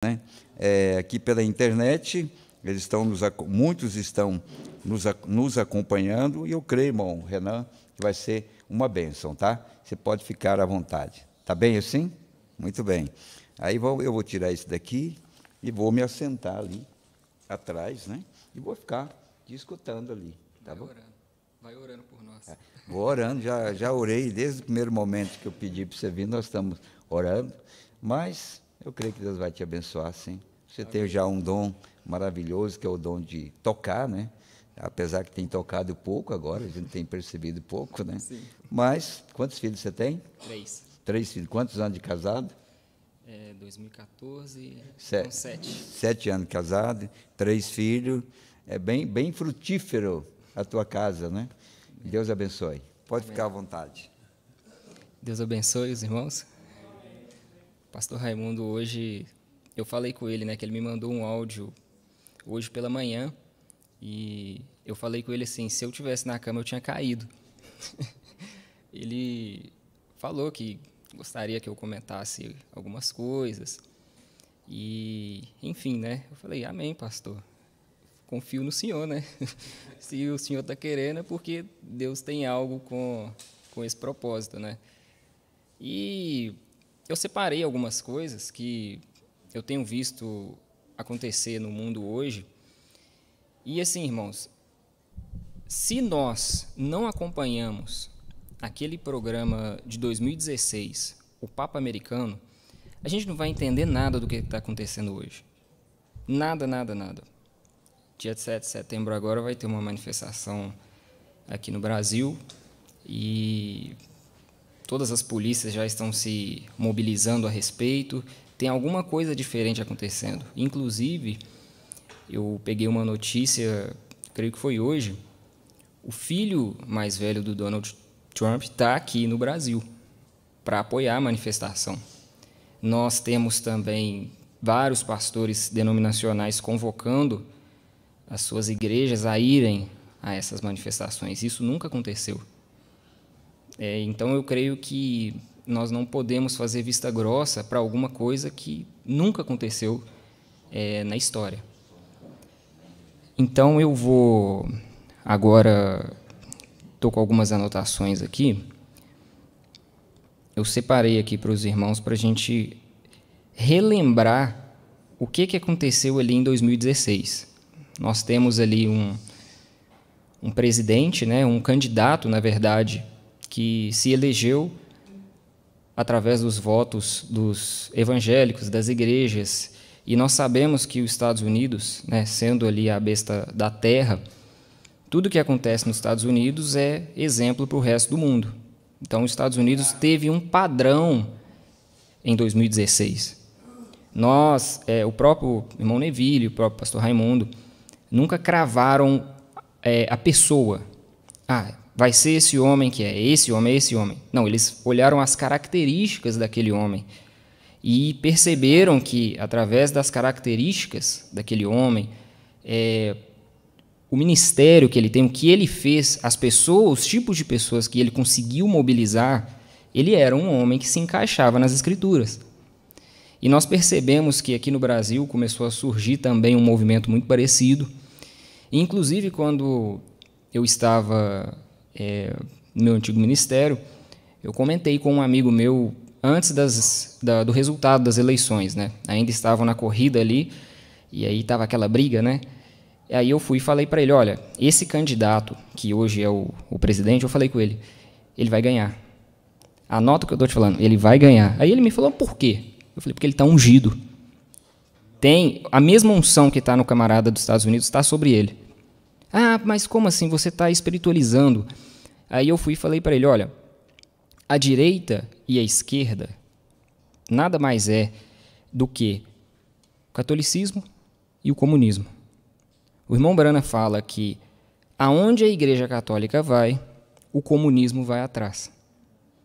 né? Aqui pela internet, muitos estão nos acompanhando, e eu creio, irmão Renan, que vai ser uma bênção, tá? Você pode ficar à vontade. Tá bem assim? Muito bem. Aí eu vou tirar isso daqui e vou me assentar ali atrás, né? E vou ficar te escutando ali, tá bom? Vai orando por nós. Vou orando, já orei desde o primeiro momento que eu pedi para você vir, nós estamos orando, mas eu creio que Deus vai te abençoar, sim. Você tem já um dom maravilhoso, que é o dom de tocar, né? Apesar que tem tocado pouco agora, a gente tem percebido pouco, né? Sim. Mas, quantos filhos você tem? 3. 3 filhos. Quantos anos de casado? 2014, Sete. 7. 7 anos de casado, 3 filhos. É bem frutífero a tua casa, né? Deus abençoe. Pode ficar à vontade. Deus abençoe os irmãos. Pastor Raimundo, hoje, eu falei com ele, né, que ele me mandou um áudio hoje pela manhã, e eu falei com ele assim, se eu tivesse na cama eu tinha caído. Ele falou que gostaria que eu comentasse algumas coisas, e, enfim, né, eu falei, amém, pastor. Confio no Senhor, né? Se o Senhor está querendo, é porque Deus tem algo com esse propósito, né? E eu separei algumas coisas que eu tenho visto acontecer no mundo hoje. E assim, irmãos, se nós não acompanhamos aquele programa de 2016, o Papa Americano, a gente não vai entender nada do que está acontecendo hoje. Nada, nada, nada. Dia 7 de setembro agora vai ter uma manifestação aqui no Brasil e todas as polícias já estão se mobilizando a respeito. Tem alguma coisa diferente acontecendo. Inclusive, eu peguei uma notícia, creio que foi hoje, o filho mais velho do Donald Trump está aqui no Brasil para apoiar a manifestação. Nós temos também vários pastores denominacionais convocando as suas igrejas a irem a essas manifestações. Isso nunca aconteceu. Então, eu creio que nós não podemos fazer vista grossa para alguma coisa que nunca aconteceu na história. Então, eu vou agora, estou com algumas anotações aqui. Eu separei aqui para os irmãos para a gente relembrar o que aconteceu ali em 2016. Nós temos ali um presidente, né, um candidato, na verdade, que se elegeu através dos votos dos evangélicos, das igrejas, e nós sabemos que os Estados Unidos, né, sendo ali a besta da terra, tudo que acontece nos Estados Unidos é exemplo para o resto do mundo. Então, os Estados Unidos teve um padrão em 2016. O próprio irmão Neville, o próprio pastor Raimundo, nunca cravaram a pessoa. Vai ser esse homem que é esse homem, é esse homem. Não, eles olharam as características daquele homem e perceberam que, através das características daquele homem, o ministério que ele tem, o que ele fez, as pessoas, os tipos de pessoas que ele conseguiu mobilizar, ele era um homem que se encaixava nas Escrituras. E nós percebemos que aqui no Brasil começou a surgir também um movimento muito parecido. Inclusive, quando eu estava no meu antigo ministério, eu comentei com um amigo meu antes do resultado das eleições, né? Ainda estavam na corrida ali, e aí estava aquela briga, né? E aí eu fui e falei para ele, olha, esse candidato, que hoje é o presidente, eu falei com ele, ele vai ganhar. Anota o que eu estou te falando, ele vai ganhar. Aí ele me falou, por quê? Eu falei, porque ele está ungido. Tem a mesma unção que está no camarada dos Estados Unidos, está sobre ele. Mas como assim? Você está espiritualizando. Aí eu fui e falei para ele, olha, a direita e a esquerda nada mais é do que o catolicismo e o comunismo. O irmão Brana fala que aonde a Igreja Católica vai, o comunismo vai atrás.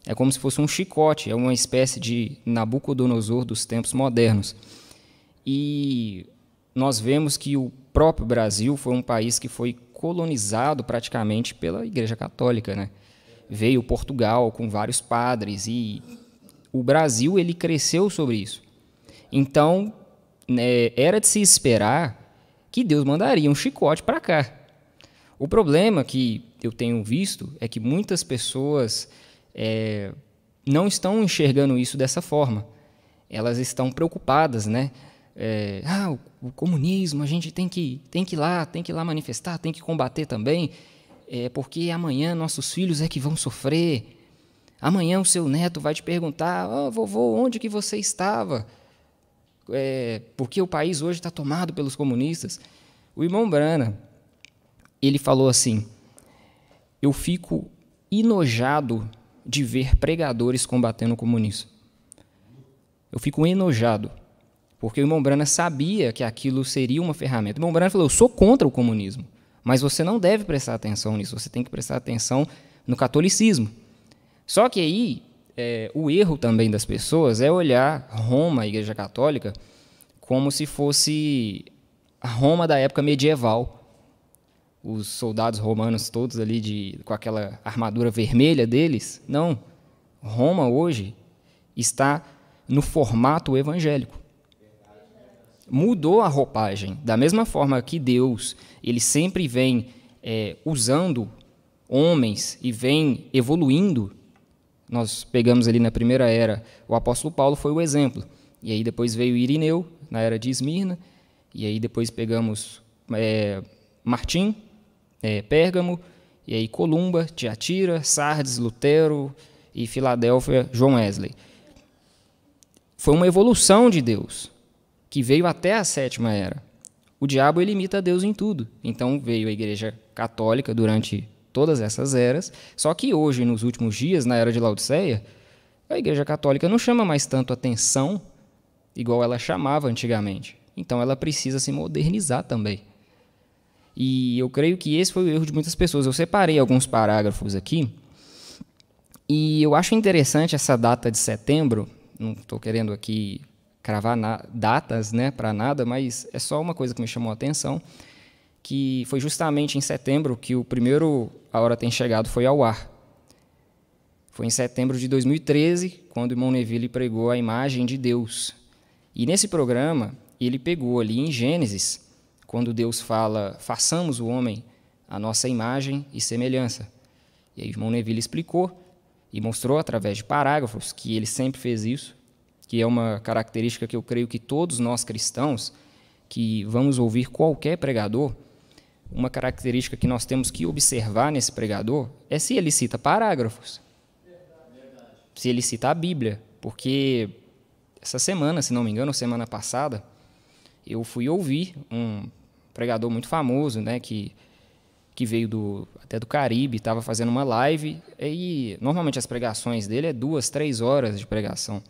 É como se fosse um chicote, é uma espécie de Nabucodonosor dos tempos modernos. E nós vemos que o próprio Brasil foi um país que foi colonizado praticamente pela Igreja Católica, né? Veio Portugal com vários padres e o Brasil ele cresceu sobre isso. Então, né, era de se esperar que Deus mandaria um chicote para cá. O problema que eu tenho visto é que muitas pessoas não estão enxergando isso dessa forma. Elas estão preocupadas, né? O comunismo, a gente tem que ir lá manifestar, tem que combater também, porque amanhã nossos filhos é que vão sofrer. Amanhã o seu neto vai te perguntar: vovô, onde que você estava? Porque o país hoje está tomado pelos comunistas. O irmão Brana, ele falou assim: eu fico enojado de ver pregadores combatendo o comunismo. Eu fico enojado, porque o irmão Brana sabia que aquilo seria uma ferramenta. O irmão Brana falou: eu sou contra o comunismo, mas você não deve prestar atenção nisso, você tem que prestar atenção no catolicismo. Só que aí, o erro também das pessoas é olhar Roma, a Igreja Católica, como se fosse a Roma da época medieval. Os soldados romanos todos ali com aquela armadura vermelha deles. Não. Roma hoje está no formato evangélico. Mudou a roupagem. Da mesma forma que Deus, ele sempre vem usando homens e vem evoluindo. Nós pegamos ali na primeira era, o apóstolo Paulo foi o exemplo. E aí depois veio Irineu, na era de Esmirna. E aí depois pegamos Martim, Pérgamo, e aí Columba, Tiatira, Sardes, Lutero e Filadélfia, John Wesley. Foi uma evolução de Deus, que veio até a sétima era. O diabo, ele imita Deus em tudo. Então veio a Igreja Católica durante todas essas eras, só que hoje, nos últimos dias, na era de Laodiceia, a Igreja Católica não chama mais tanto atenção igual ela chamava antigamente. Então ela precisa se modernizar também. E eu creio que esse foi o erro de muitas pessoas. Eu separei alguns parágrafos aqui, e eu acho interessante essa data de setembro. Não estou querendo aqui cravar datas, né, para nada, mas é só uma coisa que me chamou a atenção, que foi justamente em setembro que o primeiro A Hora Tem Chegado foi ao ar. Foi em setembro de 2013, quando o irmão Neville pregou a imagem de Deus. E nesse programa, ele pegou ali em Gênesis, quando Deus fala: façamos o homem a nossa imagem e semelhança. E aí o irmão Neville explicou e mostrou através de parágrafos que ele sempre fez isso, que é uma característica que eu creio que todos nós cristãos, que vamos ouvir qualquer pregador, uma característica que nós temos que observar nesse pregador é se ele cita parágrafos, se ele cita a Bíblia, porque essa semana, se não me engano, semana passada, eu fui ouvir um pregador muito famoso, né, que veio até do Caribe, estava fazendo uma live, e normalmente as pregações dele 2, 3 horas de pregação.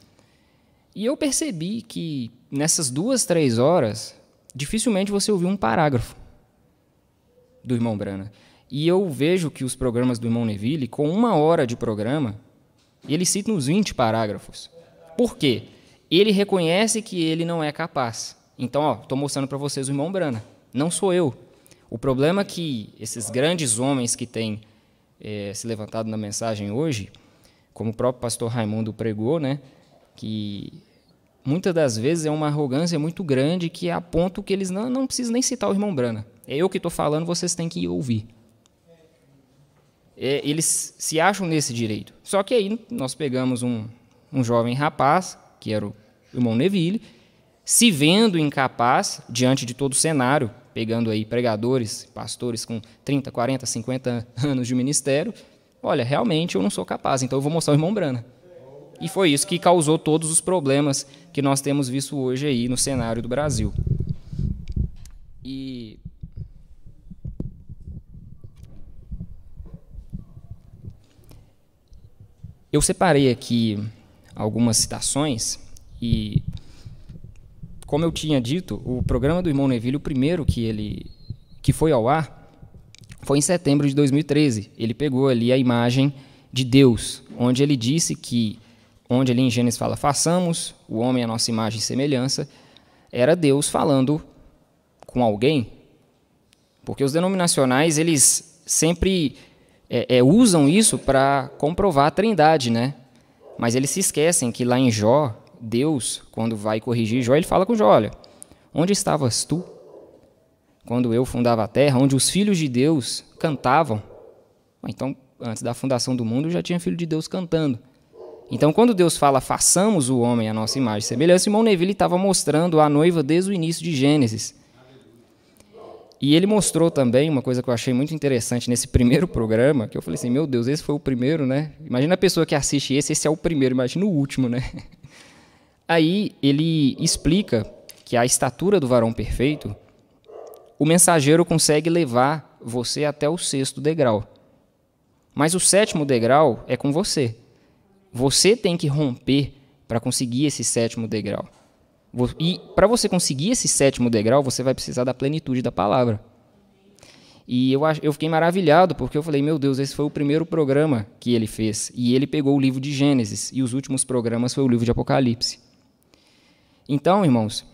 E eu percebi que nessas 2, 3 horas, dificilmente você ouviu um parágrafo do irmão Brana. E eu vejo que os programas do irmão Neville, com 1 hora de programa, ele cita uns 20 parágrafos. Por quê? Ele reconhece que ele não é capaz. Então, estou mostrando para vocês o irmão Brana. Não sou eu. O problema é que esses grandes homens que têm se levantado na mensagem hoje, como o próprio pastor Raimundo pregou, né, que muitas das vezes é uma arrogância muito grande, que é a ponto que eles não precisam nem citar o irmão Brana. É eu que estou falando, vocês têm que ouvir. Eles se acham nesse direito. Só que aí nós pegamos um jovem rapaz, que era o irmão Neville, se vendo incapaz diante de todo o cenário, pegando aí pregadores, pastores com 30, 40, 50 anos de ministério. Olha, realmente eu não sou capaz, então eu vou mostrar o irmão Brana. E foi isso que causou todos os problemas que nós temos visto hoje aí no cenário do Brasil. E eu separei aqui algumas citações e, como eu tinha dito, o programa do irmão Neville, o primeiro que foi ao ar, foi em setembro de 2013. Ele pegou ali a imagem de Deus, onde ele disse que, onde ali em Gênesis fala, façamos o homem a nossa imagem e semelhança, era Deus falando com alguém, porque os denominacionais, eles sempre usam isso para comprovar a trindade, né? Mas eles se esquecem que lá em Jó, Deus, quando vai corrigir Jó, ele fala com Jó: olha, onde estavas tu? Quando eu fundava a terra, onde os filhos de Deus cantavam. Então, antes da fundação do mundo, já tinha filho de Deus cantando. Então, quando Deus fala, façamos o homem à nossa imagem e semelhança, Simão Neville estava mostrando a noiva desde o início de Gênesis. E ele mostrou também uma coisa que eu achei muito interessante nesse primeiro programa, que eu falei assim, meu Deus, esse foi o primeiro, né? Imagina a pessoa que assiste esse é o primeiro, imagina o último, né? Aí ele explica que a estatura do varão perfeito, o mensageiro consegue levar você até o 6º degrau. Mas o 7º degrau é com você. Você tem que romper para conseguir esse 7º degrau. E para você conseguir esse 7º degrau, você vai precisar da plenitude da palavra. E eu fiquei maravilhado, porque eu falei, meu Deus, esse foi o primeiro programa que ele fez. E ele pegou o livro de Gênesis, e os últimos programas foi o livro de Apocalipse. Então, irmãos,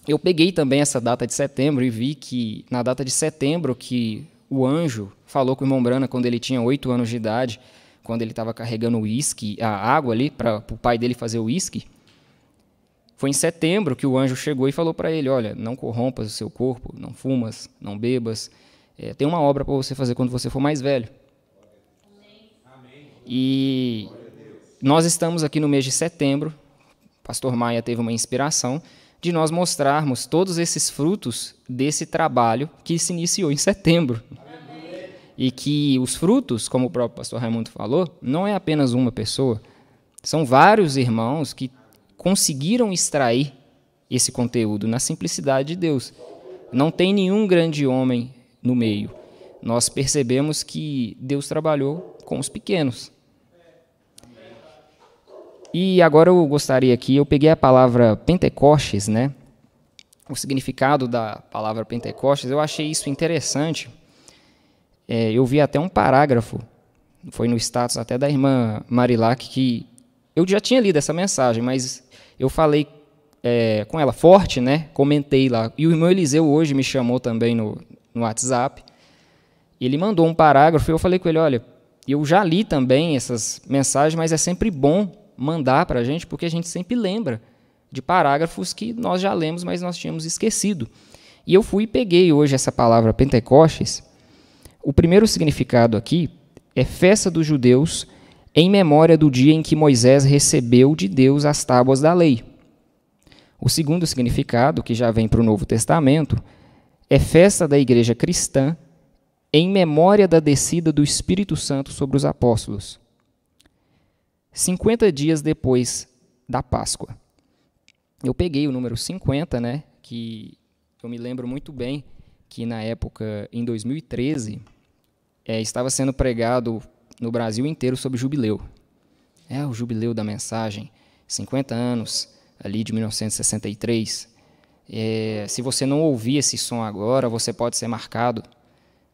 eu peguei também essa data de setembro e vi que, na data de setembro, que o anjo falou com o irmão Brana quando ele tinha 8 anos de idade, quando ele estava carregando o uísque, a água ali, para o pai dele fazer o uísque. Foi em setembro que o anjo chegou e falou para ele, olha, não corrompas o seu corpo, não fumas, não bebas, tem uma obra para você fazer quando você for mais velho. Amém. E nós estamos aqui no mês de setembro, o pastor Maia teve uma inspiração de nós mostrarmos todos esses frutos desse trabalho que se iniciou em setembro. E que os frutos, como o próprio pastor Raimundo falou, não é apenas uma pessoa, são vários irmãos que conseguiram extrair esse conteúdo na simplicidade de Deus. Não tem nenhum grande homem no meio. Nós percebemos que Deus trabalhou com os pequenos. E agora eu gostaria aqui, eu peguei a palavra Pentecostes, né? O significado da palavra Pentecostes, eu achei isso interessante. Eu vi até um parágrafo, foi no status até da irmã Marilac, que eu já tinha lido essa mensagem, mas eu falei com ela forte, né? Comentei lá. E o irmão Eliseu hoje me chamou também no WhatsApp. Ele mandou um parágrafo e eu falei com ele, olha, eu já li também essas mensagens, mas é sempre bom mandar para a gente, porque a gente sempre lembra de parágrafos que nós já lemos, mas nós tínhamos esquecido. E eu fui e peguei hoje essa palavra Pentecostes. O primeiro significado aqui é festa dos judeus em memória do dia em que Moisés recebeu de Deus as tábuas da lei. O segundo significado, que já vem para o Novo Testamento, é festa da igreja cristã em memória da descida do Espírito Santo sobre os apóstolos. 50 dias depois da Páscoa. Eu peguei o número 50, né, que eu me lembro muito bem que na época, em 2013, estava sendo pregado no Brasil inteiro sobre jubileu. O jubileu da mensagem, 50 anos, ali de 1963. Se você não ouvir esse som agora, você pode ser marcado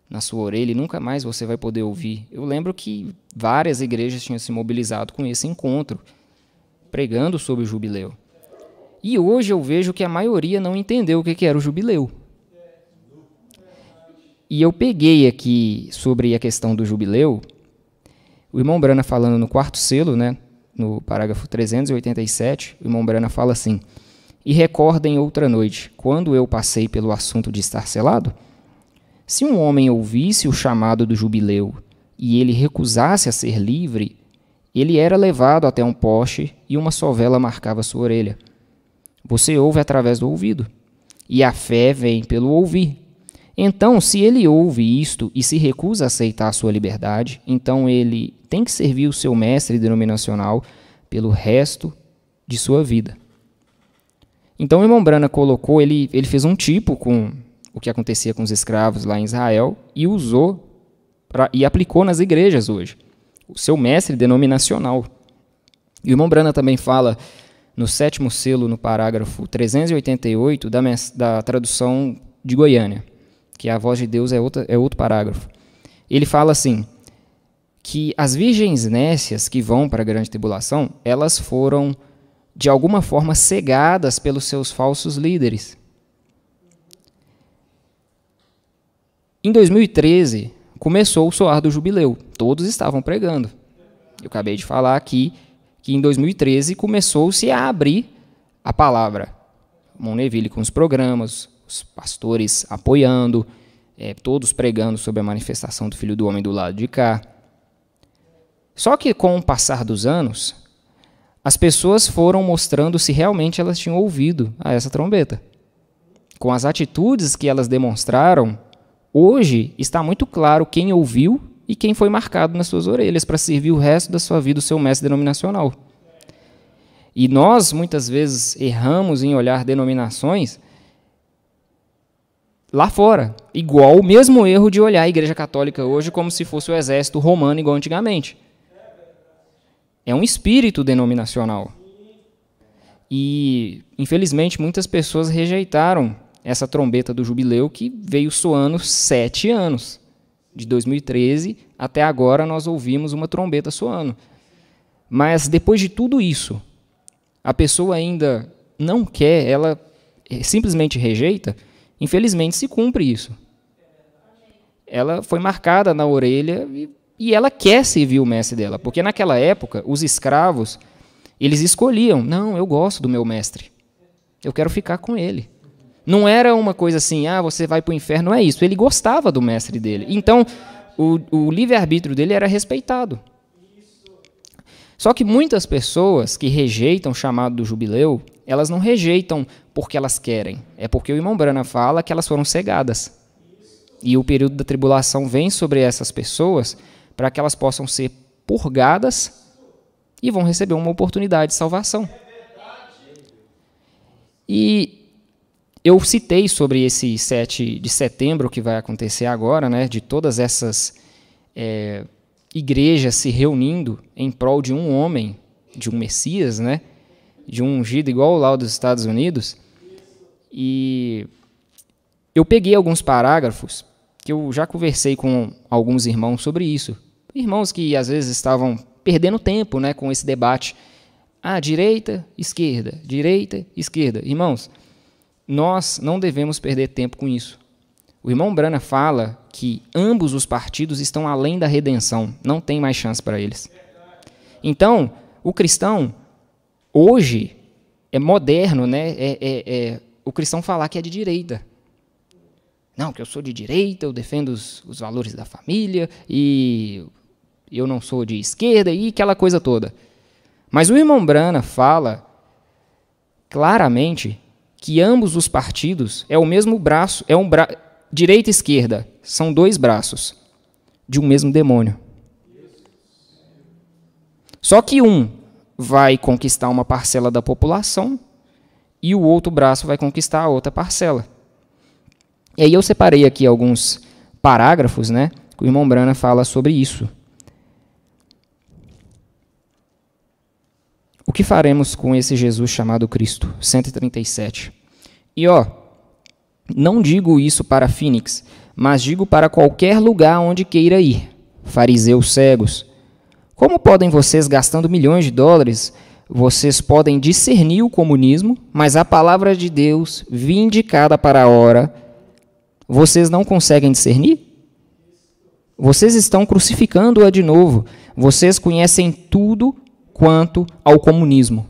na sua orelha e nunca mais você vai poder ouvir. Eu lembro que várias igrejas tinham se mobilizado com esse encontro, pregando sobre o jubileu. E hoje eu vejo que a maioria não entendeu o que era o jubileu. E eu peguei aqui sobre a questão do jubileu, o irmão Brana falando no 4º selo, né, no parágrafo 387, o irmão Brana fala assim, e recordem outra noite, quando eu passei pelo assunto de estar selado, se um homem ouvisse o chamado do jubileu e ele recusasse a ser livre, ele era levado até um poste e uma sovela marcava sua orelha. Você ouve através do ouvido, e a fé vem pelo ouvir. Então, se ele ouve isto e se recusa a aceitar a sua liberdade, então ele tem que servir o seu mestre denominacional pelo resto de sua vida. Então, o irmão Brana colocou, ele fez um tipo com o que acontecia com os escravos lá em Israel e usou e aplicou nas igrejas hoje, o seu mestre denominacional. E o irmão Brana também fala no 7º selo, no parágrafo 388 da tradução de Goiânia, que a voz de Deus é outro parágrafo. Ele fala assim, que as virgens nécias que vão para a grande tribulação, elas foram, de alguma forma, cegadas pelos seus falsos líderes. Em 2013, começou o soar do jubileu. Todos estavam pregando. Eu acabei de falar aqui que em 2013 começou-se a abrir a palavra. Monneville com os programas, os pastores apoiando, todos pregando sobre a manifestação do Filho do Homem do lado de cá. Só que, com o passar dos anos, as pessoas foram mostrando se realmente elas tinham ouvido a essa trombeta. Com as atitudes que elas demonstraram, hoje está muito claro quem ouviu e quem foi marcado nas suas orelhas para servir o resto da sua vida o seu mestre denominacional. E nós, muitas vezes, erramos em olhar denominações lá fora, igual o mesmo erro de olhar a Igreja Católica hoje como se fosse o exército romano igual antigamente. É um espírito denominacional. E, infelizmente, muitas pessoas rejeitaram essa trombeta do jubileu que veio soando 7 anos. De 2013 até agora nós ouvimos uma trombeta soando. Mas, depois de tudo isso, a pessoa ainda não quer, ela simplesmente rejeita, infelizmente se cumpre isso. Ela foi marcada na orelha e ela quer servir o mestre dela, porque naquela época os escravos, eles escolhiam, não, eu gosto do meu mestre, eu quero ficar com ele. Não era uma coisa assim, você vai para o inferno, não é isso, ele gostava do mestre dele. Então, o livre-arbítrio dele era respeitado. Só que muitas pessoas que rejeitam o chamado do jubileu, elas não rejeitam porque elas querem. É porque o irmão Brana fala que elas foram cegadas. E o período da tribulação vem sobre essas pessoas para que elas possam ser purgadas e vão receber uma oportunidade de salvação. E eu citei sobre esse 7 de setembro que vai acontecer agora, né, de todas essas igrejas se reunindo em prol de um homem, de um Messias, né, de um ungido igual lá dos Estados Unidos. E eu peguei alguns parágrafos que eu já conversei com alguns irmãos sobre isso. Irmãos que às vezes estavam perdendo tempo, né, com esse debate. Direita, esquerda, direita, esquerda. Irmãos, nós não devemos perder tempo com isso. O irmão Brana fala que ambos os partidos estão além da redenção, não tem mais chance para eles. Então, o cristão, hoje, é moderno, né? O cristão falar que é de direita. Não, que eu sou de direita, eu defendo os valores da família, e eu não sou de esquerda, e aquela coisa toda. Mas o irmão Brana fala claramente que ambos os partidos é o mesmo braço, direita e esquerda, são 2 braços de um mesmo demônio. Só que um vai conquistar uma parcela da população e o outro braço vai conquistar a outra parcela. E aí eu separei aqui alguns parágrafos, né, que o irmão Brana fala sobre isso. O que faremos com esse Jesus chamado Cristo? 137. E não digo isso para Phoenix, mas digo para qualquer lugar onde queira ir. Fariseus cegos. Como podem vocês, gastando milhões de dólares, vocês podem discernir o comunismo, mas a palavra de Deus, vindicada para a hora, vocês não conseguem discernir? Vocês estão crucificando-a de novo. Vocês conhecem tudo quanto ao comunismo.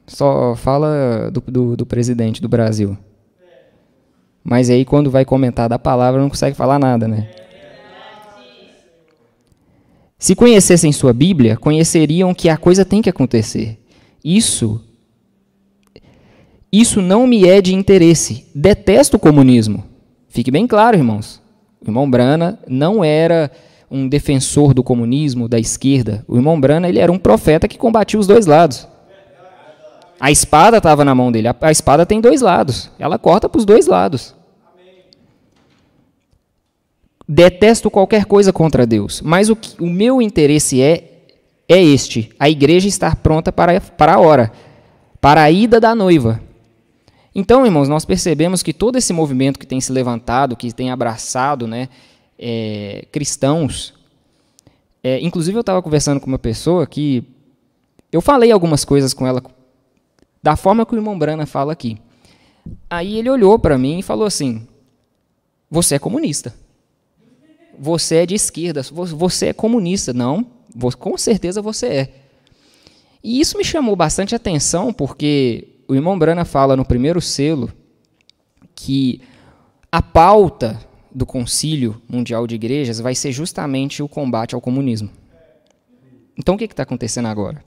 Só fala do presidente do Brasil. Mas aí, quando vai comentar da palavra, não consegue falar nada, né? Se conhecessem sua Bíblia, conheceriam que a coisa tem que acontecer. Isso não me é de interesse. Detesto o comunismo. Fique bem claro, irmãos. O irmão Brana não era um defensor do comunismo, da esquerda. O irmão Brana, ele era um profeta que combatia os 2 lados. A espada estava na mão dele. A espada tem 2 lados. Ela corta para os 2 lados. Detesto qualquer coisa contra Deus. Mas o meu interesse é este. A igreja estar pronta para a hora. Para a ida da noiva. Então, irmãos, nós percebemos que todo esse movimento que tem se levantado, que tem abraçado, né, cristãos. Inclusive, eu estava conversando com uma pessoa que eu falei algumas coisas com ela da forma que o irmão Brana fala aqui. Aí ele olhou para mim e falou assim: você é comunista. Você é de esquerda. Você é comunista. Não, com certeza você é. E isso me chamou bastante atenção, porque o irmão Brana fala no primeiro selo que a pauta do Concílio Mundial de Igrejas vai ser justamente o combate ao comunismo. Então, o que está acontecendo agora?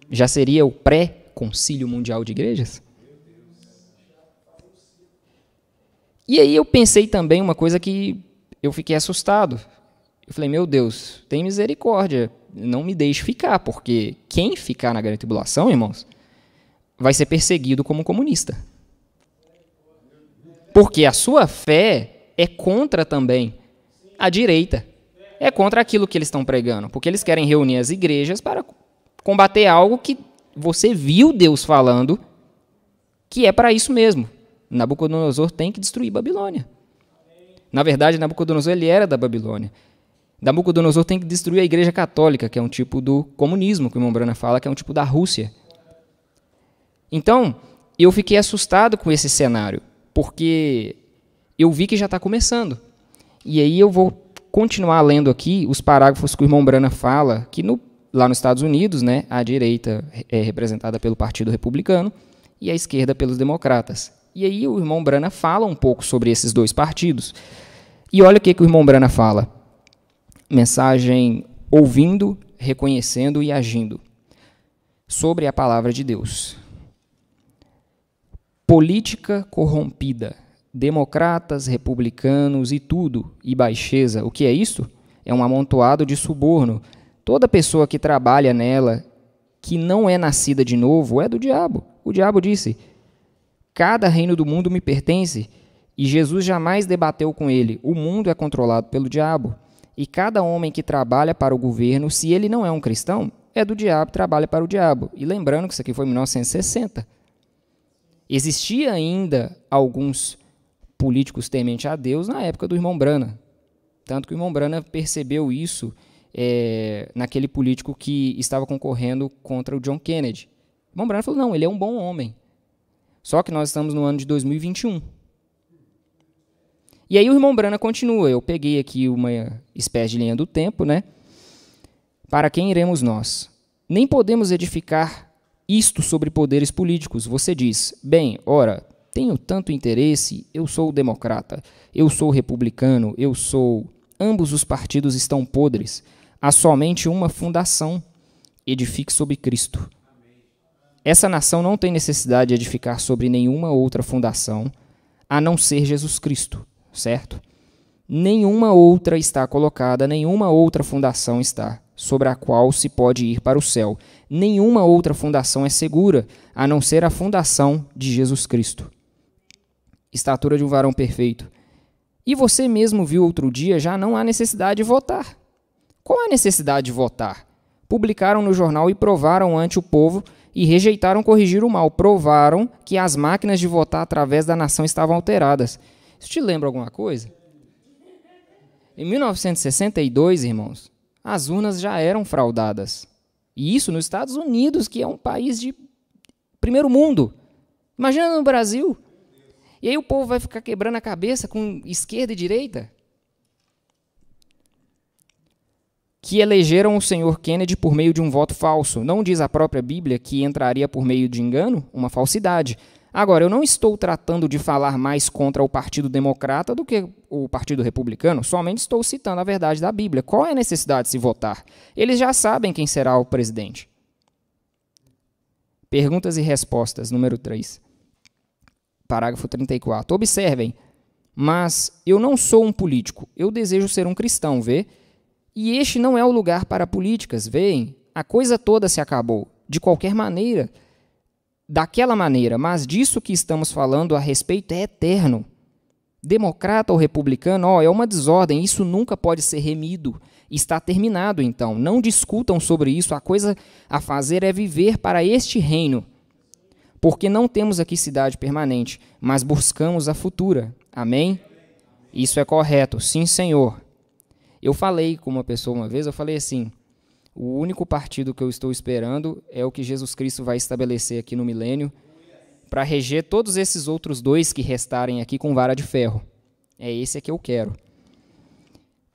Já seria o pré-Concílio Mundial de Igrejas? E aí eu pensei também uma coisa que eu fiquei assustado. Eu falei, meu Deus, tem misericórdia, não me deixe ficar, porque quem ficar na grande tribulação, irmãos, vai ser perseguido como comunista. Porque a sua fé é contra também a direita. É contra aquilo que eles estão pregando, porque eles querem reunir as igrejas para combater algo que você viu Deus falando que é para isso mesmo. Nabucodonosor tem que destruir Babilônia. Na verdade, Nabucodonosor ele era da Babilônia. Nabucodonosor tem que destruir a Igreja Católica, que é um tipo do comunismo, que o irmão Brana fala, que é um tipo da Rússia. Então, eu fiquei assustado com esse cenário, porque eu vi que já está começando. E aí eu vou continuar lendo aqui os parágrafos que o irmão Brana fala, que lá nos Estados Unidos, né, a direita é representada pelo Partido Republicano e a esquerda pelos democratas. E aí o irmão Brana fala um pouco sobre esses dois partidos. E olha o que o irmão Brana fala. Mensagem ouvindo, reconhecendo e agindo. Sobre a palavra de Deus. Política corrompida. Democratas, republicanos e tudo, e baixeza. O que é isso? É um amontoado de suborno. Toda pessoa que trabalha nela, que não é nascida de novo, é do diabo. O diabo disse, cada reino do mundo me pertence, e Jesus jamais debateu com ele. O mundo é controlado pelo diabo. E cada homem que trabalha para o governo, se ele não é um cristão, é do diabo, trabalha para o diabo. E lembrando que isso aqui foi em 1960. Existia ainda alguns políticos temente a Deus na época do irmão Brana. Tanto que o irmão Brana percebeu isso naquele político que estava concorrendo contra o John Kennedy. O irmão Brana falou, não, ele é um bom homem. Só que nós estamos no ano de 2021. E aí o irmão Brana continua, eu peguei aqui uma espécie de linha do tempo, né? Para quem iremos nós? Nem podemos edificar isto sobre poderes políticos. Você diz, bem, ora, tenho tanto interesse, eu sou democrata, eu sou republicano, eu sou... Ambos os partidos estão podres. Há somente uma fundação, edifique sobre Cristo. Essa nação não tem necessidade de edificar sobre nenhuma outra fundação, a não ser Jesus Cristo. Certo? Nenhuma outra está colocada, nenhuma outra fundação está, sobre a qual se pode ir para o céu. Nenhuma outra fundação é segura, a não ser a fundação de Jesus Cristo. Estatura de um varão perfeito. E você mesmo viu outro dia, já não há necessidade de votar. Qual a necessidade de votar? Publicaram no jornal e provaram ante o povo e rejeitaram corrigir o mal. Provaram que as máquinas de votar através da nação estavam alteradas. Isso te lembra alguma coisa? Em 1962, irmãos, as urnas já eram fraudadas. E isso nos Estados Unidos, que é um país de primeiro mundo. Imagina no Brasil. E aí o povo vai ficar quebrando a cabeça com esquerda e direita? Que elegeram o senhor Kennedy por meio de um voto falso. Não diz a própria Bíblia que entraria por meio de engano? Uma falsidade. Agora, eu não estou tratando de falar mais contra o Partido Democrata do que o Partido Republicano, somente estou citando a verdade da Bíblia. Qual é a necessidade de se votar? Eles já sabem quem será o presidente. Perguntas e respostas, número 3. Parágrafo 34. Observem, mas eu não sou um político, eu desejo ser um cristão, vê? E este não é o lugar para políticas, veem? A coisa toda se acabou. De qualquer maneira... Daquela maneira, mas disso que estamos falando a respeito é eterno. Democrata ou republicano, é uma desordem, isso nunca pode ser remido. Está terminado, então. Não discutam sobre isso, a coisa a fazer é viver para este reino. Porque não temos aqui cidade permanente, mas buscamos a futura. Amém? Isso é correto, sim, Senhor. Eu falei com uma pessoa uma vez, eu falei assim... O único partido que eu estou esperando é o que Jesus Cristo vai estabelecer aqui no milênio para reger todos esses outros dois que restarem aqui com vara de ferro. É esse que eu quero.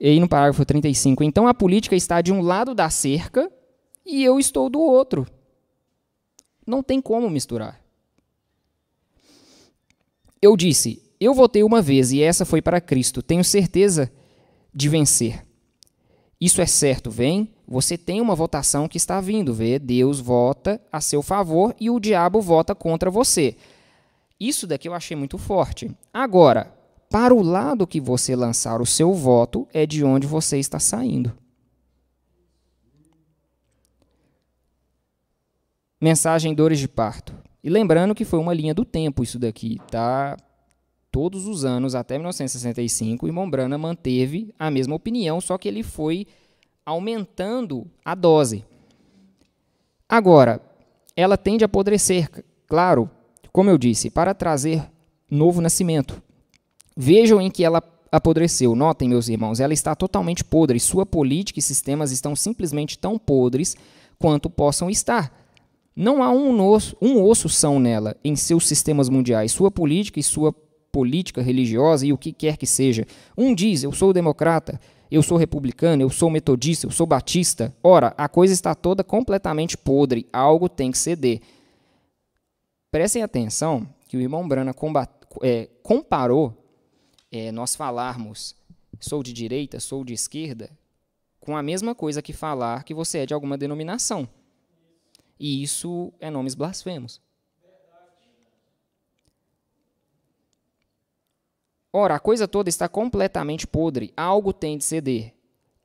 E aí no parágrafo 35, então a política está de um lado da cerca e eu estou do outro. Não tem como misturar. Eu disse, eu votei uma vez e essa foi para Cristo. Tenho certeza de vencer. Isso é certo, vem. Você tem uma votação que está vindo. Vê, Deus vota a seu favor e o diabo vota contra você. Isso daqui eu achei muito forte. Agora, para o lado que você lançar o seu voto, é de onde você está saindo. Mensagem Dores de Parto. E lembrando que foi uma linha do tempo isso daqui, tá? Todos os anos, até 1965, o irmão Branham manteve a mesma opinião, só que ele foi aumentando a dose. Agora, ela tende a apodrecer, claro, como eu disse, para trazer novo nascimento. Vejam em que ela apodreceu. Notem, meus irmãos, ela está totalmente podre. Sua política e sistemas estão simplesmente tão podres quanto possam estar. Não há um osso são nela, em seus sistemas mundiais. Sua política e sua política religiosa e o que quer que seja. Um diz, eu sou democrata, eu sou republicano, eu sou metodista, eu sou batista. Ora, a coisa está toda completamente podre. Algo tem que ceder. Prestem atenção que o irmão Branham comparou nós falarmos sou de direita, sou de esquerda, com a mesma coisa que falar que você é de alguma denominação. E isso é nomes blasfemos. Ora, a coisa toda está completamente podre. Algo tem de ceder.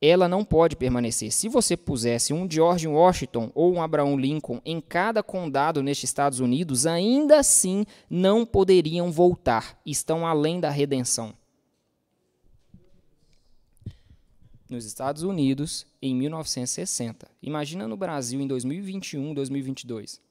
Ela não pode permanecer. Se você pusesse um George Washington ou um Abraham Lincoln em cada condado nestes Estados Unidos, ainda assim não poderiam voltar. Estão além da redenção. Nos Estados Unidos, em 1960. Imagina no Brasil em 2021, 2022.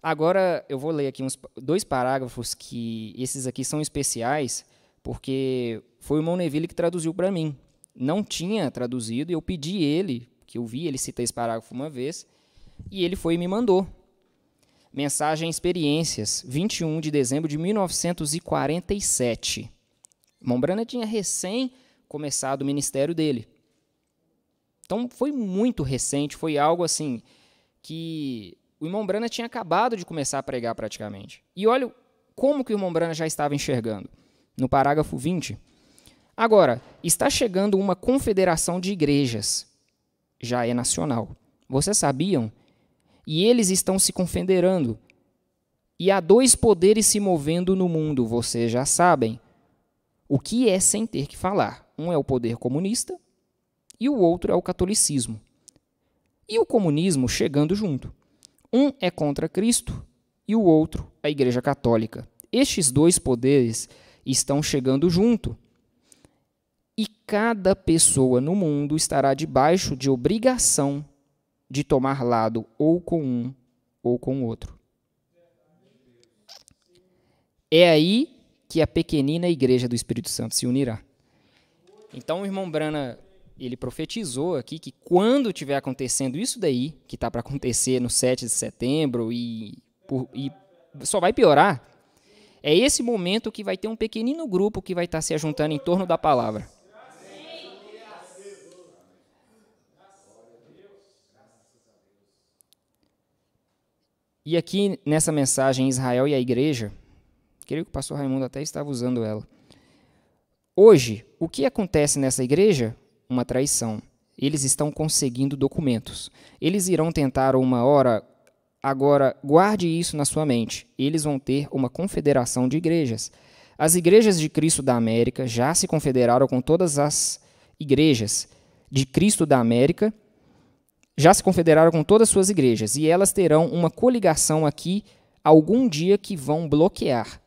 Agora, eu vou ler aqui dois parágrafos que esses aqui são especiais, porque foi o irmão Neville que traduziu para mim. Não tinha traduzido, e eu pedi ele, que eu vi, ele cita esse parágrafo uma vez, e ele foi e me mandou. Mensagem Experiências, 21 de dezembro de 1947. O irmão Branham tinha recém começado o ministério dele. Então, foi muito recente, foi algo assim que o irmão Branham tinha acabado de começar a pregar praticamente. E olha como que o irmão Branham já estava enxergando. No parágrafo 20. Agora, está chegando uma confederação de igrejas. Já é nacional. Vocês sabiam? E eles estão se confederando. E há dois poderes se movendo no mundo, vocês já sabem. O que é sem ter que falar? Um é o poder comunista e o outro é o catolicismo. E o comunismo chegando junto. Um é contra Cristo e o outro a Igreja Católica. Estes dois poderes estão chegando junto. E cada pessoa no mundo estará debaixo de obrigação de tomar lado ou com um ou com o outro. É aí que a pequenina Igreja do Espírito Santo se unirá. Então o irmão Branham, ele profetizou aqui que quando estiver acontecendo isso daí, que está para acontecer no 7 de setembro e só vai piorar, é esse momento que vai ter um pequenino grupo que vai estar se ajuntando em torno da palavra. E aqui nessa mensagem, Israel e a igreja, creio que o pastor Raimundo até estava usando ela. Hoje, o que acontece nessa igreja? Uma traição. Eles estão conseguindo documentos. Eles irão tentar uma hora. Agora, guarde isso na sua mente. Eles vão ter uma confederação de igrejas. As igrejas de Cristo da América já se confederaram com todas as igrejas de Cristo da América, já se confederaram com todas as suas igrejas, e elas terão uma coligação aqui algum dia que vão bloquear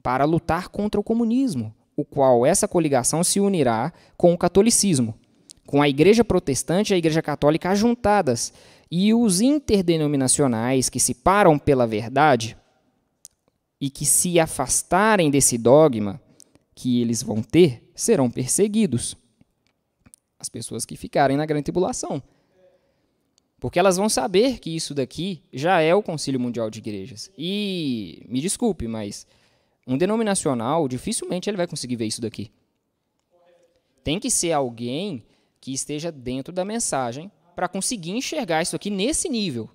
para lutar contra o comunismo, o qual essa coligação se unirá com o catolicismo, com a igreja protestante e a igreja católica ajuntadas, e os interdenominacionais que se param pela verdade e que se afastarem desse dogma que eles vão ter, serão perseguidos. As pessoas que ficarem na grande tribulação. Porque elas vão saber que isso daqui já é o Concílio Mundial de Igrejas. E, me desculpe, mas um denominacional, dificilmente ele vai conseguir ver isso daqui. Tem que ser alguém que esteja dentro da mensagem para conseguir enxergar isso aqui nesse nível.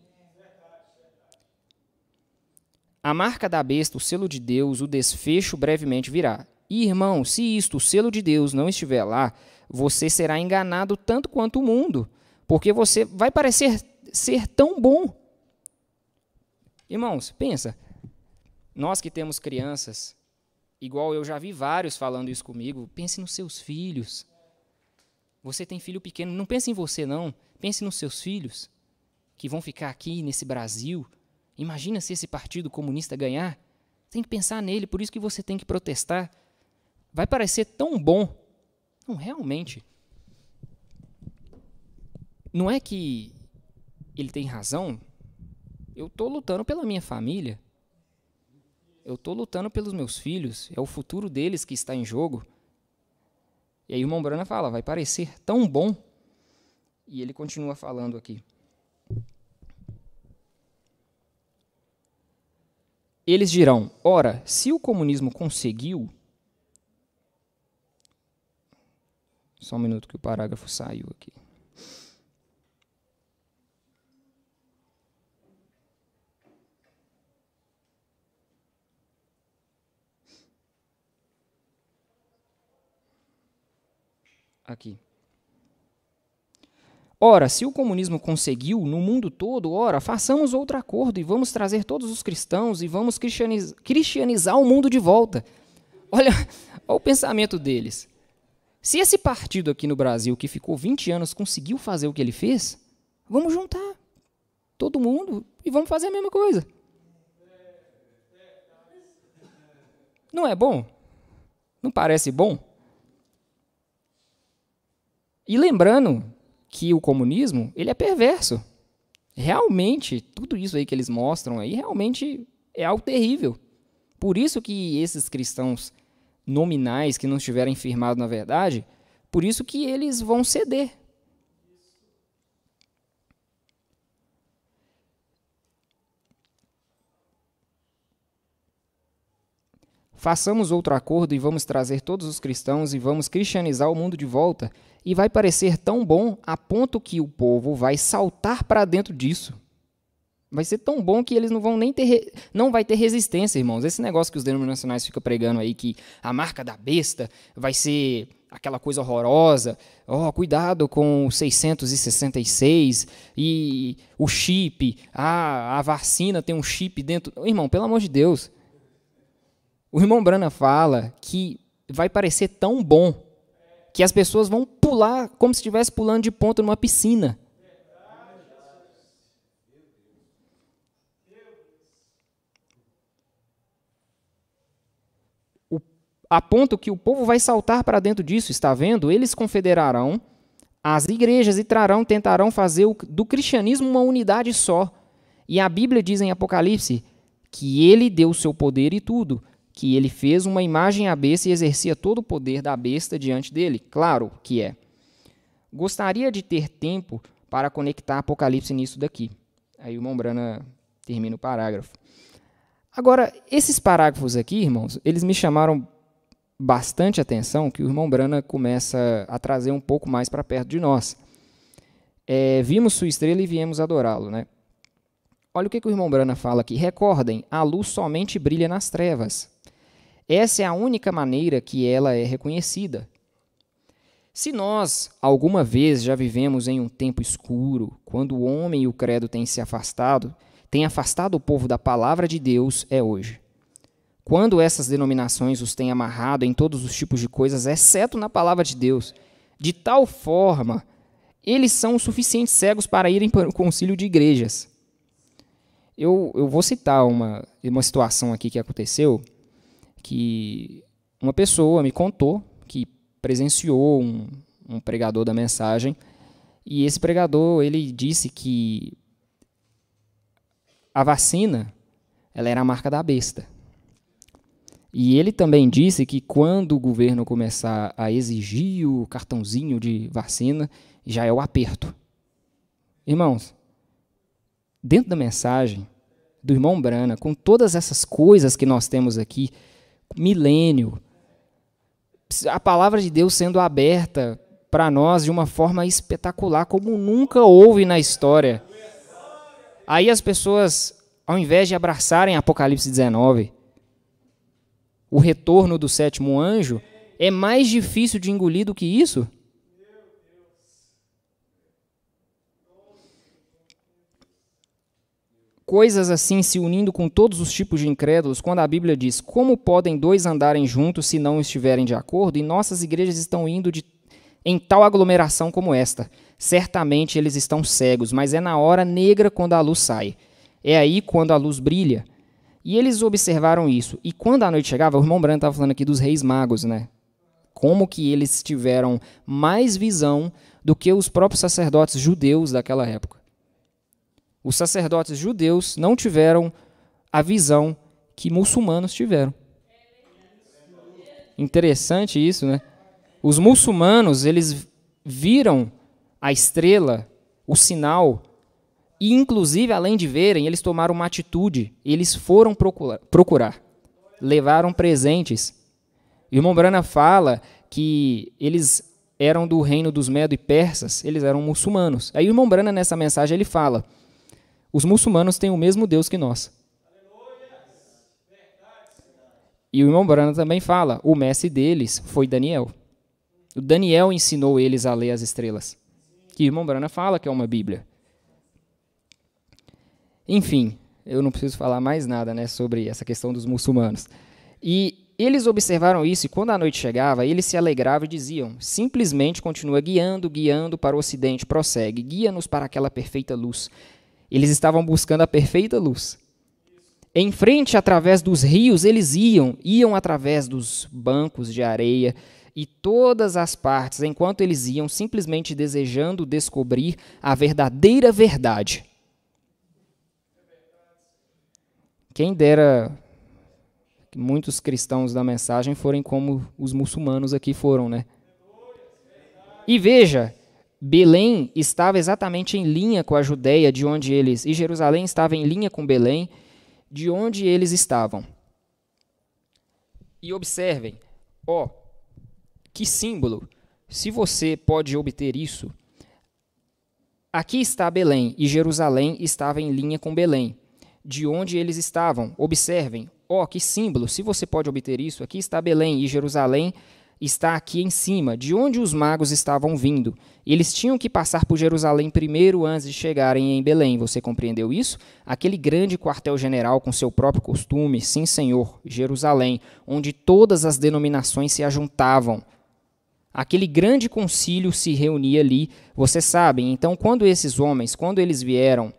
A marca da besta, o selo de Deus, o desfecho brevemente virá. E, irmão, se isto, o selo de Deus, não estiver lá, você será enganado tanto quanto o mundo, porque você vai parecer ser tão bom. Irmãos, pensa, nós que temos crianças, igual eu já vi vários falando isso comigo, pense nos seus filhos. Você tem filho pequeno, não pense em você não, pense nos seus filhos, que vão ficar aqui nesse Brasil. Imagina se esse partido comunista ganhar. Tem que pensar nele, por isso que você tem que protestar. Vai parecer tão bom. Não, realmente. Não é que ele tem razão. Eu estou lutando pela minha família. Eu estou lutando pelos meus filhos. É o futuro deles que está em jogo. E aí o irmão Brana fala, vai parecer tão bom. E ele continua falando aqui. Eles dirão, ora, se o comunismo conseguiu... Só um minuto que o parágrafo saiu aqui. Aqui. Ora, se o comunismo conseguiu no mundo todo, ora, façamos outro acordo e vamos trazer todos os cristãos e vamos cristianizar o mundo de volta. Olha o pensamento deles. Se esse partido aqui no Brasil, que ficou 20 anos, conseguiu fazer o que ele fez, vamos juntar todo mundo e vamos fazer a mesma coisa. Não é bom? Não parece bom? E lembrando que o comunismo, ele é perverso. Realmente, tudo isso aí que eles mostram aí, realmente é algo terrível. Por isso que esses cristãos nominais que não estiverem firmados na verdade, por isso que eles vão ceder. Façamos outro acordo e vamos trazer todos os cristãos e vamos cristianizar o mundo de volta. E vai parecer tão bom a ponto que o povo vai saltar para dentro disso. Vai ser tão bom que eles não vão nem ter... Não vai ter resistência, irmãos. Esse negócio que os denominacionais ficam pregando aí, que a marca da besta vai ser aquela coisa horrorosa. Oh, cuidado com o 666 e o chip. Ah, a vacina tem um chip dentro. Irmão, pelo amor de Deus. O irmão Brana fala que vai parecer tão bom que as pessoas vão pular como se estivesse pulando de ponta numa piscina. A ponto que o povo vai saltar para dentro disso, está vendo? Eles confederarão as igrejas e tentarão fazer do cristianismo uma unidade só. E a Bíblia diz em Apocalipse que ele deu o seu poder e tudo, que ele fez uma imagem à besta e exercia todo o poder da besta diante dele. Claro que é. Gostaria de ter tempo para conectar Apocalipse nisso daqui. Aí o irmão Brana termina o parágrafo. Agora, esses parágrafos aqui, irmãos, eles me chamaram bastante atenção, que o irmão Brana começa a trazer um pouco mais para perto de nós. Vimos sua estrela e viemos adorá-lo, né? Olha o que o irmão Brana fala aqui. Recordem, a luz somente brilha nas trevas. Essa é a única maneira que ela é reconhecida. Se nós, alguma vez, já vivemos em um tempo escuro, quando o homem e o credo têm se afastado, têm afastado o povo da palavra de Deus, é hoje. Quando essas denominações os têm amarrado em todos os tipos de coisas, exceto na palavra de Deus, de tal forma, eles são o suficiente cegos para irem para o concílio de igrejas. Eu vou citar uma situação aqui que aconteceu, que uma pessoa me contou que presenciou um pregador da mensagem, e esse pregador ele disse que a vacina ela era a marca da besta. E ele também disse que quando o governo começar a exigir o cartãozinho de vacina, já é o aperto. Irmãos, dentro da mensagem do irmão Brana, com todas essas coisas que nós temos aqui, milênio, a palavra de Deus sendo aberta para nós de uma forma espetacular, como nunca houve na história. Aí as pessoas, ao invés de abraçarem Apocalipse 19, o retorno do sétimo anjo, é mais difícil de engolir do que isso? Coisas assim se unindo com todos os tipos de incrédulos, quando a Bíblia diz: como podem dois andarem juntos se não estiverem de acordo? E nossas igrejas estão indo em tal aglomeração como esta. Certamente eles estão cegos, mas é na hora negra quando a luz sai. É aí quando a luz brilha. E eles observaram isso. E quando a noite chegava, o irmão Branco estava falando aqui dos reis magos, né? Como que eles tiveram mais visão do que os próprios sacerdotes judeus daquela época. Os sacerdotes judeus não tiveram a visão que muçulmanos tiveram. Interessante isso, né? Os muçulmanos, eles viram a estrela, o sinal, e inclusive, além de verem, eles tomaram uma atitude. Eles foram procurar, levaram presentes. E o irmão Brana fala que eles eram do reino dos Medo e Persas, eles eram muçulmanos. Aí o irmão Brana, nessa mensagem, ele fala: os muçulmanos têm o mesmo Deus que nós. E o irmão Brana também fala: o mestre deles foi Daniel. O Daniel ensinou eles a ler as estrelas. Que o irmão Brana fala que é uma Bíblia. Enfim, eu não preciso falar mais nada, né, sobre essa questão dos muçulmanos. E eles observaram isso, e quando a noite chegava, eles se alegravam e diziam: simplesmente continua guiando, guiando para o ocidente, prossegue, guia-nos para aquela perfeita luz. Eles estavam buscando a perfeita luz. Em frente, através dos rios, eles iam através dos bancos de areia e todas as partes, enquanto eles iam simplesmente desejando descobrir a verdadeira verdade. Quem dera que muitos cristãos da mensagem forem como os muçulmanos aqui foram, né? E veja, Belém estava exatamente em linha com a Judéia, de onde eles, e Jerusalém estava em linha com Belém, de onde eles estavam. E observem, que símbolo, se você pode obter isso, aqui está Belém, e Jerusalém estava em linha com Belém, de onde eles estavam. Observem, que símbolo, se você pode obter isso, aqui está Belém, e Jerusalém está aqui em cima, de onde os magos estavam vindo. Eles tinham que passar por Jerusalém primeiro antes de chegarem em Belém. Você compreendeu isso? Aquele grande quartel-general com seu próprio costume, sim, senhor, Jerusalém, onde todas as denominações se ajuntavam. Aquele grande concílio se reunia ali. Vocês sabem, então, quando esses homens, quando eles vieram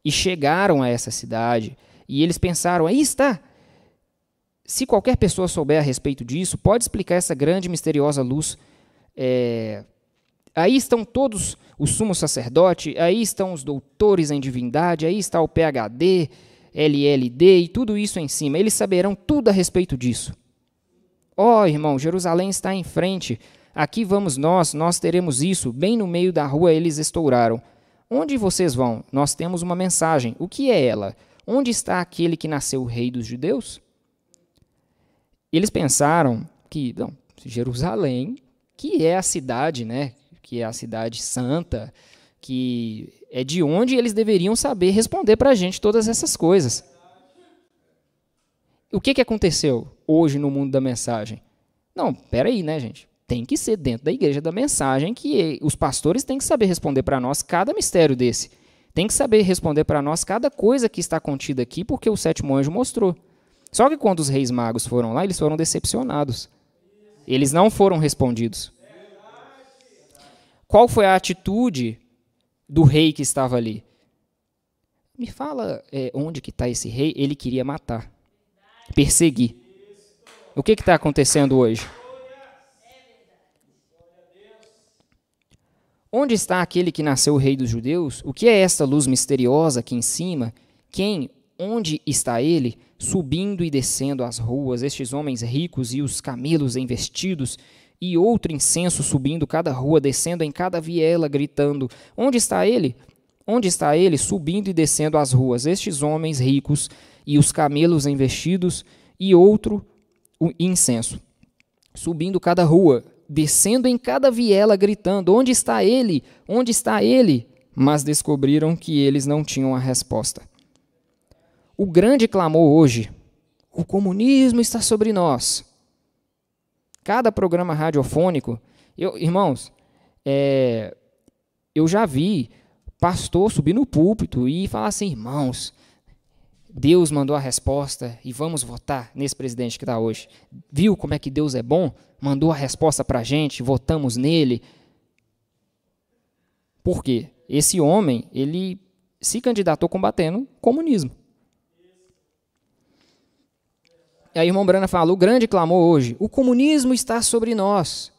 e chegaram a essa cidade, e eles pensaram: aí está. Se qualquer pessoa souber a respeito disso, pode explicar essa grande e misteriosa luz. Aí estão todos os sumos sacerdotes, aí estão os doutores em divindade, aí está o PhD, LLD e tudo isso em cima. Eles saberão tudo a respeito disso. Irmão, Jerusalém está em frente. Aqui vamos nós teremos isso. Bem no meio da rua eles estouraram. Onde vocês vão? Nós temos uma mensagem. O que é ela? Onde está aquele que nasceu o rei dos judeus? Eles pensaram que Jerusalém, que é a cidade, né, que é a cidade santa, que é de onde eles deveriam saber responder para a gente todas essas coisas. O que aconteceu hoje no mundo da mensagem? Não, peraí, né, gente? Tem que ser dentro da igreja da mensagem que os pastores têm que saber responder para nós cada mistério desse. Tem que saber responder para nós cada coisa que está contida aqui, porque o sétimo anjo mostrou. Só que quando os reis magos foram lá, eles foram decepcionados. Eles não foram respondidos. Qual foi a atitude do rei que estava ali? Me fala onde que está esse rei? Ele queria matar, perseguir. O que está acontecendo hoje? Onde está aquele que nasceu o rei dos judeus? O que é esta luz misteriosa aqui em cima? Onde está ele? Subindo e descendo as ruas, estes homens ricos e os camelos em vestidos, e outro incenso subindo cada rua, descendo em cada viela, gritando: onde está ele? Onde está ele? Subindo e descendo as ruas, estes homens ricos e os camelos em vestidos, e outro incenso subindo cada rua. descendo em cada viela, gritando: onde está ele? Onde está ele? Mas descobriram que eles não tinham a resposta. O grande clamor hoje: o comunismo está sobre nós. Cada programa radiofônico, irmãos, eu já vi pastor subir no púlpito e falar assim: irmãos, Deus mandou a resposta e vamos votar nesse presidente que está hoje. Viu como é que Deus é bom? Mandou a resposta para a gente, votamos nele. Por quê? Esse homem, ele se candidatou combatendo o comunismo. E aí, irmão Brana fala: o grande clamor hoje: o comunismo está sobre nós.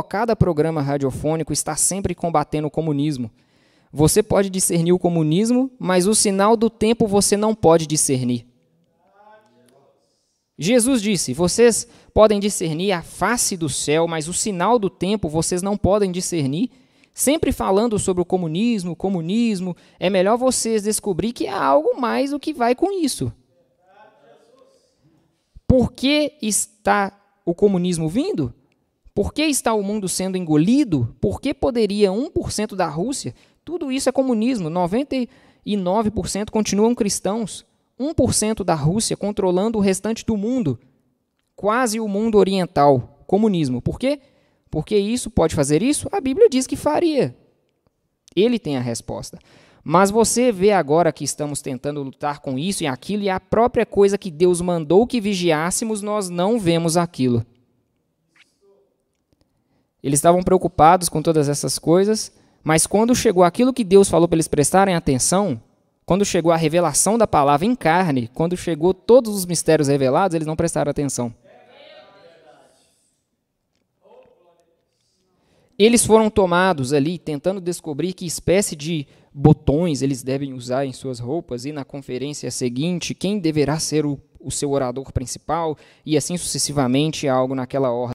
Cada programa radiofônico está sempre combatendo o comunismo. Você pode discernir o comunismo, mas o sinal do tempo você não pode discernir. Jesus disse: vocês podem discernir a face do céu, mas o sinal do tempo vocês não podem discernir. Sempre falando sobre o comunismo, é melhor vocês descobrir que há algo mais do que vai com isso. Por que está o comunismo vindo? Por que está o mundo sendo engolido? Por que poderia 1% da Rússia? Tudo isso é comunismo. 99% continuam cristãos. 1% da Rússia controlando o restante do mundo. Quase o mundo oriental. Comunismo. Por quê? Porque isso pode fazer isso? A Bíblia diz que faria. Ele tem a resposta. Mas você vê agora que estamos tentando lutar com isso e aquilo, e a própria coisa que Deus mandou que vigiássemos, nós não vemos aquilo. Eles estavam preocupados com todas essas coisas, mas quando chegou aquilo que Deus falou para eles prestarem atenção, quando chegou a revelação da palavra em carne, quando chegou todos os mistérios revelados, eles não prestaram atenção. Eles foram tomados ali, tentando descobrir que espécie de botões eles devem usar em suas roupas, e na conferência seguinte, quem deverá ser o seu orador principal, e assim sucessivamente, algo naquela ordem.